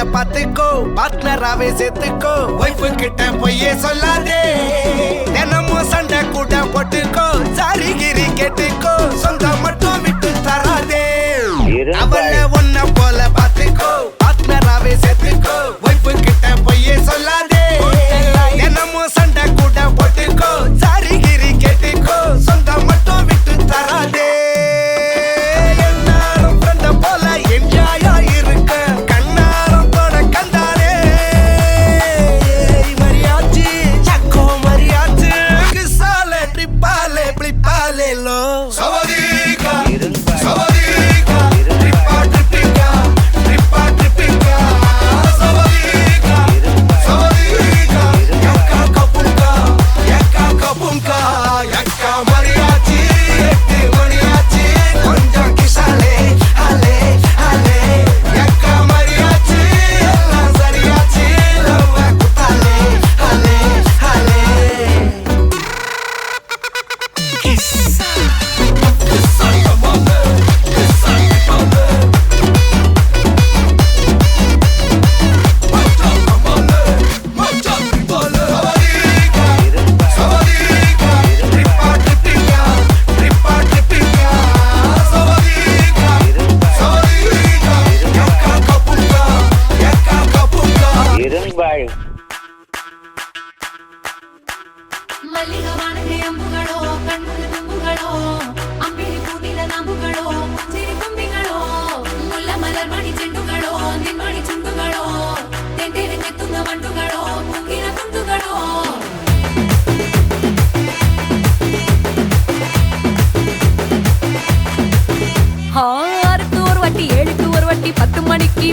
பாத்துக்கோ பார்ட்னராவே சேர்த்துக்கோ வைஃபு கிட்ட பொய்யே சொல்லாதே தினமும் சண்டை கூட போட்டுக்கோ சாரி கிரி கேட்டுக்கோ சொந்தம் மட்டும் விட்டு தராதே அவளை ஒன்ன போல பாத்துக்கோ பார்ட்னராவே சேர்த்துக்கோ வைஃபு கிட்ட பொய்யே சொல்லாதே தினமும் சண்டை கூட போட்டுக்கோ சாரி கிரி கேட்டுக்கோ சொந்தம் மட்டும் விட்டு தராதே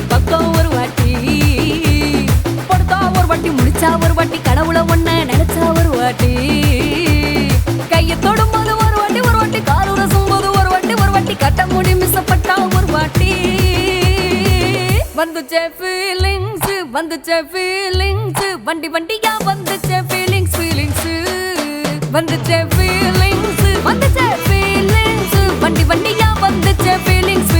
பக்கம் ஒரு வாட்டி படுத்தா ஒரு வாட்டி முடிச்சா ஒரு வாட்டி கடவுளை ஒன்ன நினைச்சா ஒரு வாட்டி கைய தொடும்போது ஒரு வாட்டி கால் உரசும் போது ஒரு வாட்டி கட்ட முடி மிசப்பட்டா ஒரு வாட்டி வந்துச்சே ஃபீலிங்ஸ் வண்டி வண்டியா வந்துச்சே ஃபீலிங்ஸ் வந்துச்சே ஃபீலிங்ஸ் வண்டி வண்டியா வந்துச்சே ஃபீலிங்ஸ்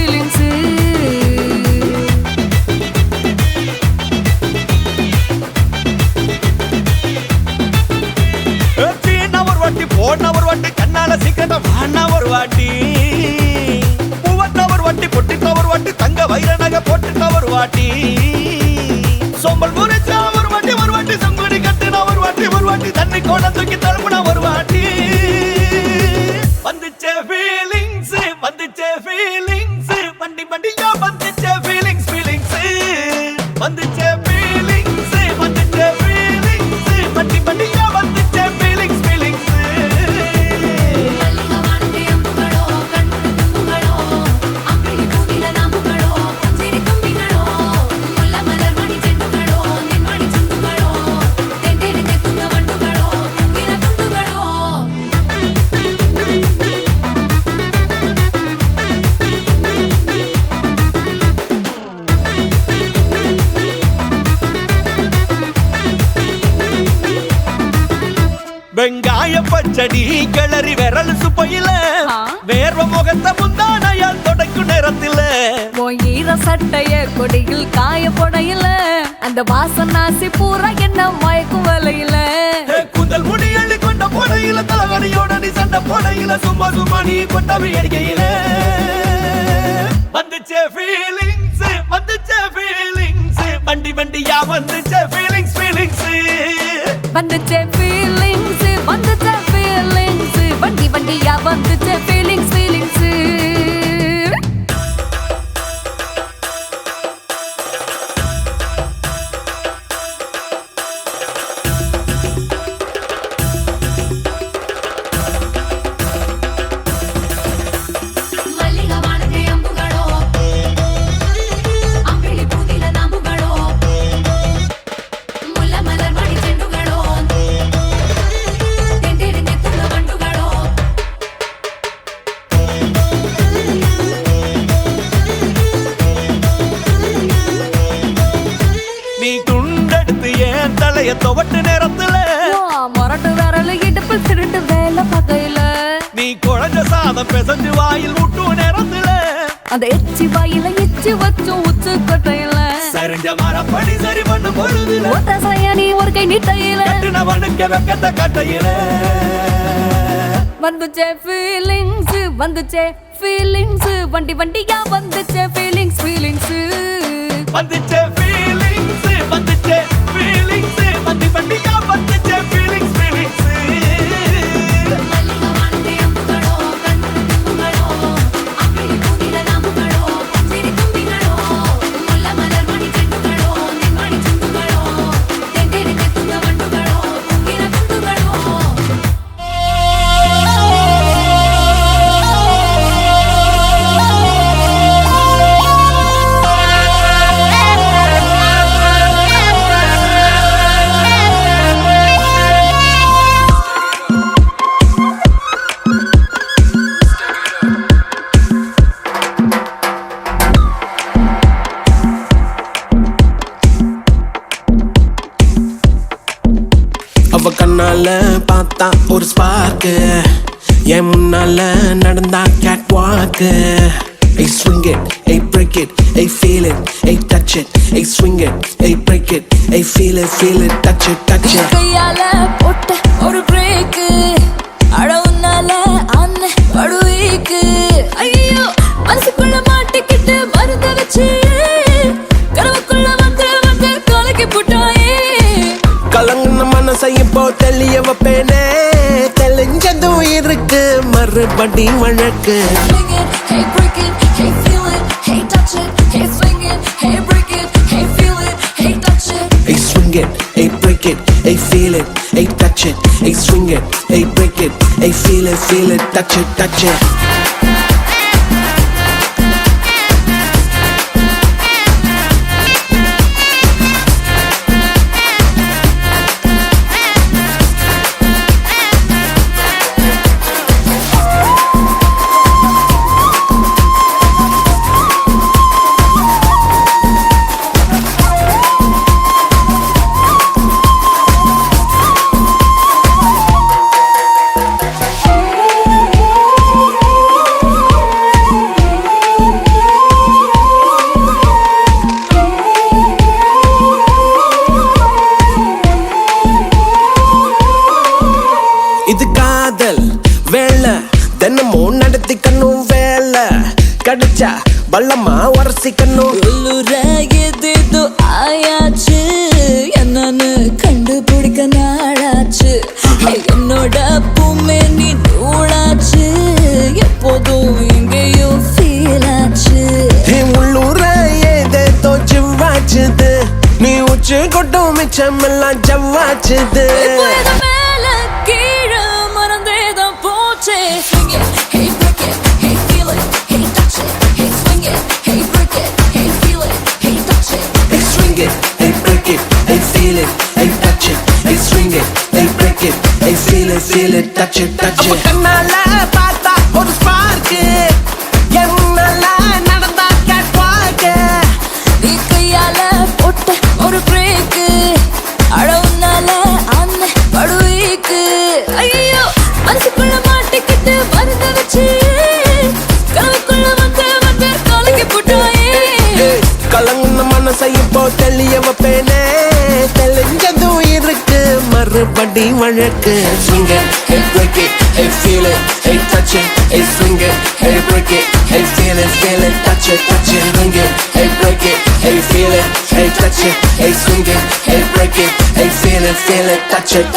போன ஒரு வாட்டி கண்ணால சீக்கிரம் வாண்ணா ஒரு வாட்டி பூவட்ட ஒரு வாட்டி பொட்டிட்ட ஒரு வாட்டி தங்க வைர நகை போட்டுட்ட ஒரு வாட்டி சோம்பல் முறிச்சா ஒரு வாட்டி சங்குடி கட்டினா ஒரு வாட்டி தண்ணி கோட தூக்கி தழுப்புனா ஒரு வாட்டி வந்துச்சே ஃபீலிங்ஸ் வண்டி வண்டியா வந்துச்சே ஃபீலிங்ஸ் வந்துச்சே ஃபீலிங்ஸ் வண்டி வண்டியா வந்துச்சே ஃபீலிங்ஸ் வெங்காய பச்சடி கிளறி விரல் சுப்பையில வேர்வ முகத்த முந்தானையால் தொடக்கும் நேரத்தில ஈர சட்டைய கொடியில் காய பொடையில அந்த வாசனாசி பூரா என்ன மயக்கும் வலையில கூந்தல் முடி அள்ளி கொண்ட போடையில தலைவலியோட நீ சண்டை போடையில சும்மா சும்மா நீ கொண்டவி அடிக்கையில வந்துச்சே ஃபீலிங்ஸ் வந்துச்சே ஃபீலிங்ஸ் வண்டி வண்டியா வந்துச்சே ஃபீலிங்ஸ் ஃபீலிங்ஸ் வந்துச்சே ஃபீலிங்ஸ் வந்துச்சே ஃபீலிங்ஸ் வண்டி வண்டியா வந்துச்சே ஃபீலிங்ஸ் ஃபீலிங்ஸ் துவட்டு நேரத்துல மொரட்டு விரல இடுப்பில் திருட்டு வேலை பகையில நீ குழஞ்ச சாதம் பெசஞ்சு வாயில் விட்டு நேரத்துல அந்த எச்சி வாயில எச்சி வச்சும் உச்சு கொட்டையில சரிஞ்ச மரப்படி சரி பண்ணு பொழுதுல ஒத்த சையானி ஒரு கை நீட்டையில கட்டினவனுக்கு வெக்கத்த கட்டையில வந்துச்சே ஃபீலிங்ஸ் வந்துச்சே ஃபீலிங்ஸ் வண்டி வண்டியா வந்துச்சே ஃபீலிங்ஸ் ஃபீலிங்ஸ் வந்துச்சே ஃபீலிங்ஸ் வந்துச்சே ஃபீலிங்ஸ் வண்டி வண்டியா வந்துச்சே ஃபீலிங்ஸ் ஃபீலிங்ஸ் அவ கண்ணால பார்த்தா ஒரு ஸ்பார்க்கு என் முன்னால நடந்தா கேட் வாக்கு Hey swing it, hey break it, hey feel it, hey touch it, hey swing it, hey break it, hey feel it, touch it, touch it. கையால போட்ட ஒரு பிரேக் அடவுனால அன்ன படுவீக்கு ஐயோ மனசுக்குள்ள மாட்டிக்கிட்டு மருந்த வச்சு கனவுக்குள்ள வந்து வந்து கலக்கி போட்டாயே கலங்குன மனசை இப்போ தெளிய வைப்பேனே தெளிஞ்சதும் இருக்கு மறுபடி வழக்கு Hey break it, hey feel it, hey touch it, hey swing it, hey break it, hey feel it, hey touch it. Hey swing it, hey break it, hey feel it, hey touch it, hey swing it, hey break it, hey feel it, touch it, touch it. இது காதல் வேலை தினமும் நடத்திக்கணும் வேலை கிடைச்சா பள்ளமா உரசிக்கணும் ஏதேதோ ஆயாச்சு என்னன்னு கண்டுபிடிக்க நாளாச்சு என்னோட பூமே நீ தூளாச்சு எப்போதும் எங்கேயோ ஃபீல் ஆச்சு உள்ளூர ஏதேதோ ஜிவ்வாச்சுது நீ உச்சு கொட்டும் மிச்சம் எல்லாம் ஜவ்வாச்சுது மேல கீழே மறந்தேதான் போச்சே Swing it, hey break it, hey feel it, hey touch it, hey swing it, hey break it, hey feel it, hey touch it. Hey swing it, hey break it, hey feel it, hey touch it, hey swing it, hey break it, hey feel it, touch it, touch it. கண்ணால பார்த்தா ஒரு spark என்னால நடந்தா gate வாக்கு நீ கையால போட்ட ஒரு பிரேக் அழவுனால அன்ன படுவீக்கு ஐயோ தெளிய வைப்பேனே தெளிஞ்சதும் இருக்கு மறுபடி வழக்கு swing it hey break it hey feel it hey touch it hey swing it hey break it hey feel it touch it swing it hey break it hey feel it hey touch it hey swing it hey break it hey feel it touch it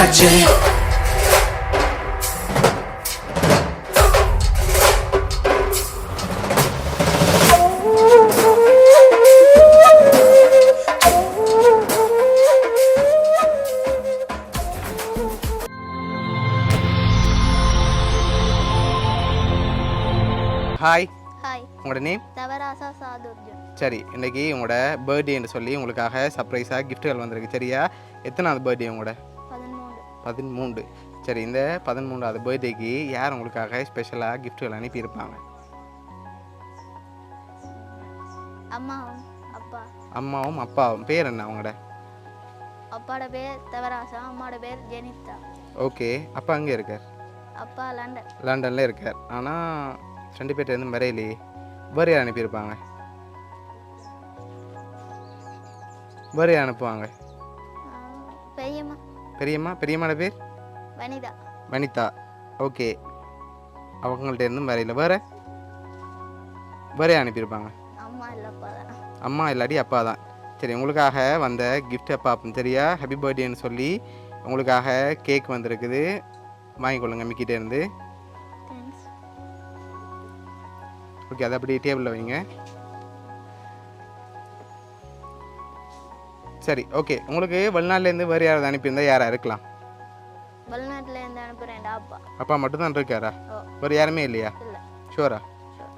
hi, hi, உங்களோட name? Thavarasa சாதுர்ஜுன். சரி, இன்னைக்கு உங்களோட பர்த்டேன்னு சொல்லி உங்களுக்காக சர்ப்ரைஸாக கிஃப்ட்டுகள் வந்திருக்கு. சரியா? எத்தனாவது பர்த்டே உங்களோட? 13. சரி, இந்த 13வது பர்த்டேக்கு யார் உங்களுக்காக ஸ்பெஷலாக கிஃப்ட்டுகள் அனுப்பியிருப்பாங்க? அம்மாவும் அப்பா. அம்மாவும் அப்பாவும். பேர் என்ன அவங்களோட? அப்பாவோட பேர் தவராசா, அம்மாவோட பேர் ஜெனிதா. ஓகே, அப்பா அங்கே இருக்கார்? அப்பா லண்டன். லண்டனில் இருக்கார். ஆனால் 2 பேர்ட்ட இருந்து வரையிலே வேறு யார் அனுப்பியிருப்பாங்க? வேறு யார் அனுப்புவாங்க? பெரியம்மா. பெரியம்மாவோட பேர்? வனிதா. வனிதா. ஓகே, அவங்கள்ட்ட இருந்தும் வரையில் வேறு யார் அனுப்பியிருப்பாங்க? அம்மா இல்லை, அப்பா தான். அம்மா இல்லாட்டி அப்பா தான். சரி, உங்களுக்காக வந்த கிஃப்ட்டை பார்ப்போம். சரியா? ஹாப்பி பர்த்டேன்னு சொல்லி உங்களுக்காக கேக் வந்திருக்குது, வாங்கிக்கொள்ளுங்க மிக்கிட்டே இருந்து. தேங்க்ஸ். ஓகே, அதை அப்படியே டேபிளில் வைங்க. சரி, ஓகே. உங்களுக்கு வெளிநாட்டிலேருந்து வேறு யாராவது அனுப்பியிருந்தா யாராக இருக்கலாம்? வெளிநாட்டிலேருந்து அனுப்புகிறேன் அப்பா. அப்பா மட்டும்தான் இருக்காரா? ஓ. வேறு யாருமே இல்லையா? இல்லை. ஷூரா?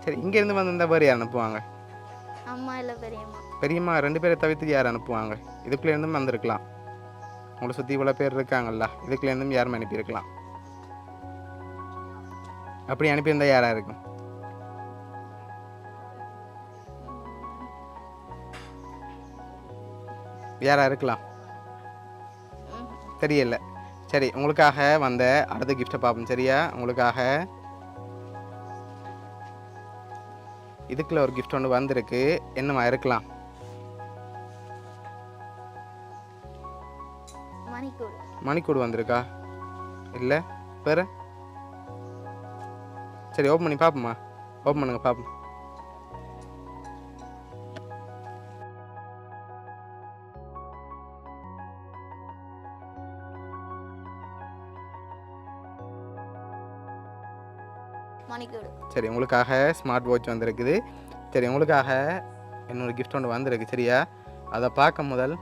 சரி, இங்கேருந்து வந்திருந்தால் வேறு யார் அனுப்புவாங்க? அம்மா இல்லை, பெரியம்மா. பெரியம்மா 2 பேரை தவிர்த்து யார் அனுப்புவாங்க? இதுக்குள்ளேருந்தும் வந்திருக்கலாம். உங்களை சுற்றி இவ்வளோ பேர் இருக்காங்கல்ல, இதுக்குள்ளேருந்தும் யாரும் அனுப்பியிருக்கலாம். அப்படி அனுப்பியிருந்தா யாராக இருக்கும்? யாராக இருக்கலாம்? தெரியல. சரி, உங்களுக்காக வந்த அடுத்த கிஃப்ட்டை பார்ப்போம். சரியா? உங்களுக்காக இதுக்குள்ள ஒரு கிஃப்ட் ஒன்று வந்திருக்கு. என்னமா இருக்கலாம்? மணிக்கூடு வந்திருக்கா? இல்லை, வேறு? சரி, ஓப்பன் பண்ணி பார்ப்போம்மா. ஓப்பன் பண்ணுங்க பார்ப்போம். சரி, உங்களுக்காக ஸ்மார்ட் வாட்ச் வந்திருக்குது. சரி, உங்களுக்காக என்னோடய கிஃப்ட் ஒன்று வந்திருக்கு. சரியா? அதை பார்க்க முதல்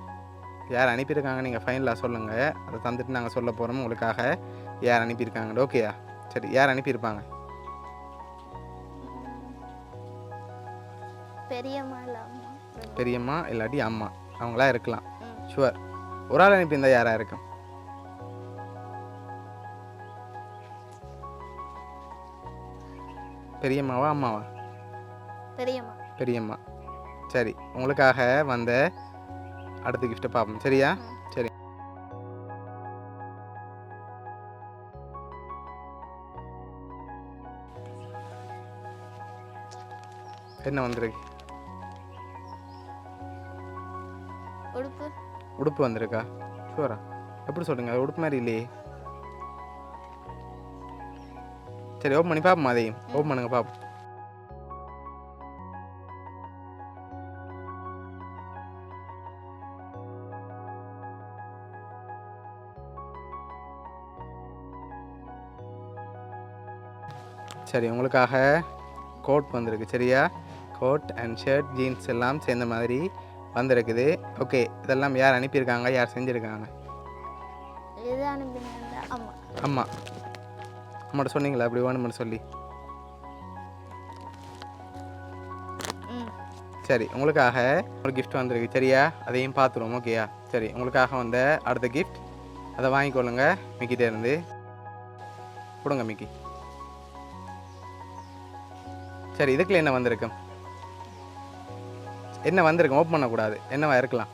யார் அனுப்பியிருக்காங்க நீங்கள் ஃபைனலாக சொல்லுங்கள். அதை தந்துட்டு நாங்கள் சொல்ல போகிறோம் உங்களுக்காக யார் அனுப்பியிருக்காங்க. ஓகேயா? சரி, யார் அனுப்பியிருப்பாங்க? பெரியம்மா இல்லாட்டி அம்மா, அவங்களா இருக்கலாம். ஷுவர். ஒரு ஆள் அனுப்பியிருந்தா யாராக இருக்கும்? பெரியம்மாவா அம்மாவா? பெரியம்மா. சரி, உங்களுக்காக வந்த அடுத்த கிஃப்ட்டை பார்ப்போம். சரியா? சரி, என்ன வந்திருக்கு? உடுப்பு வந்திருக்கா? ஷூரா? எப்படி சொல்லுங்க, அது உடுப்பு மாதிரி இல்லையே. சரி, ஓப்பன் பண்ணி பார்ப்போம். அதையும் ஓப்பன் பண்ணுங்க பார்ப்போம். சரி, உங்களுக்காக கோட் வந்திருக்கு. சரியா? கோட் அண்ட் ஷர்ட், ஜீன்ஸ் எல்லாம் சேர்ந்த மாதிரி வந்திருக்குது. ஓகே, இதெல்லாம் யார் அனுப்பியிருக்காங்க, யார் செஞ்சுருக்காங்க? அம்மா. அம்மாட்ட சொன்னீங்களா அப்படி வேணும்னு சொல்லி? சரி, உங்களுக்காக ஒரு கிஃப்ட் வந்திருக்கு. சரியா? அதையும் பார்த்துருவோம். ஓகேயா? சரி, உங்களுக்காக வந்த அடுத்த கிஃப்ட், அதை வாங்கிக்கொள்ளுங்க மிக்கிட்டே இருந்து. கொடுங்க மிக்கி. சரி, இதுக்குள்ள என்ன வந்திருக்கும்? என்ன வந்திருக்கும்? ஓப்பன் பண்ணக்கூடாது. என்னவா இருக்கலாம்?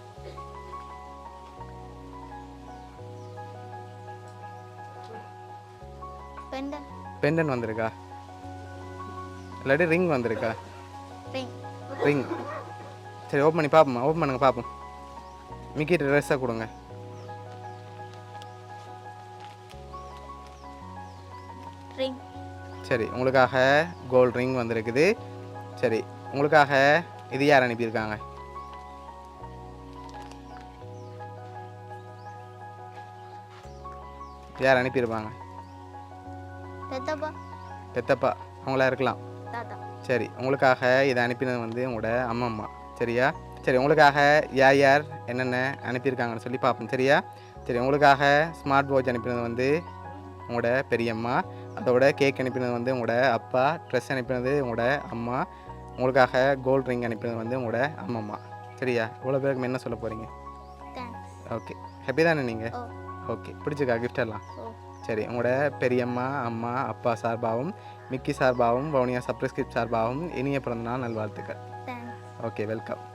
பெண்டன் வந்திருக்கா? இல்லாட்டி ரிங் வந்திருக்கா? ரிங். சரி, ஓப்பன் பண்ணி பார்ப்போம்மா. ஓப்பன் பண்ணுங்க பார்ப்போம். மிக்கி ட்ரெஸ்ஸை கொடுங்க. ரிங். சரி, உங்களுக்காக கோல்ட் ரிங் வந்திருக்குது. சரி, உங்களுக்காக இது யார் அனுப்பியிருக்காங்க? யார் அனுப்பியிருப்பாங்க? பெத்தப்பா. பெத்தப்பா அவங்களா இருக்கலாம். தாத்தா. சரி, உங்களுக்காக இதை அனுப்பினது வந்து உங்களோட அம்மம்மா. சரியா? சரி, உங்களுக்காக யார் யார் என்னென்ன அனுப்பியிருக்காங்கன்னு சொல்லி பார்ப்போம். சரியா? சரி, உங்களுக்காக ஸ்மார்ட் வாட்ச் அனுப்பினது வந்து உங்களோட பெரியம்மா. அதோட கேக் அனுப்பினது வந்து உங்களோட அப்பா. ட்ரெஸ் அனுப்பினது உங்களோட அம்மா. உங்களுக்காக கோல்ட் ரிங் அனுப்பினது வந்து உங்களோட அம்மம்மா. சரியா? இவ்வளோ பேருக்கு என்ன சொல்ல போகிறீங்க? தேங்க்ஸ். ஓகே, ஹாப்பி தானே நீங்கள்? ஓ. ஓகே, பிடிச்சிக்கா gift எல்லாம்? ஓ. சரி, உங்களோட பெரியம்மா, அம்மா, அப்பா சார்பாகவும் மிக்கி சார்பாகவும் வவுனியா சப்ரஸ்கிரிப்ட் சார்பாகவும் இனிய பிறந்தநாள் நல்வாழ்த்துக்கள். தேங்க்ஸ். Okay, welcome.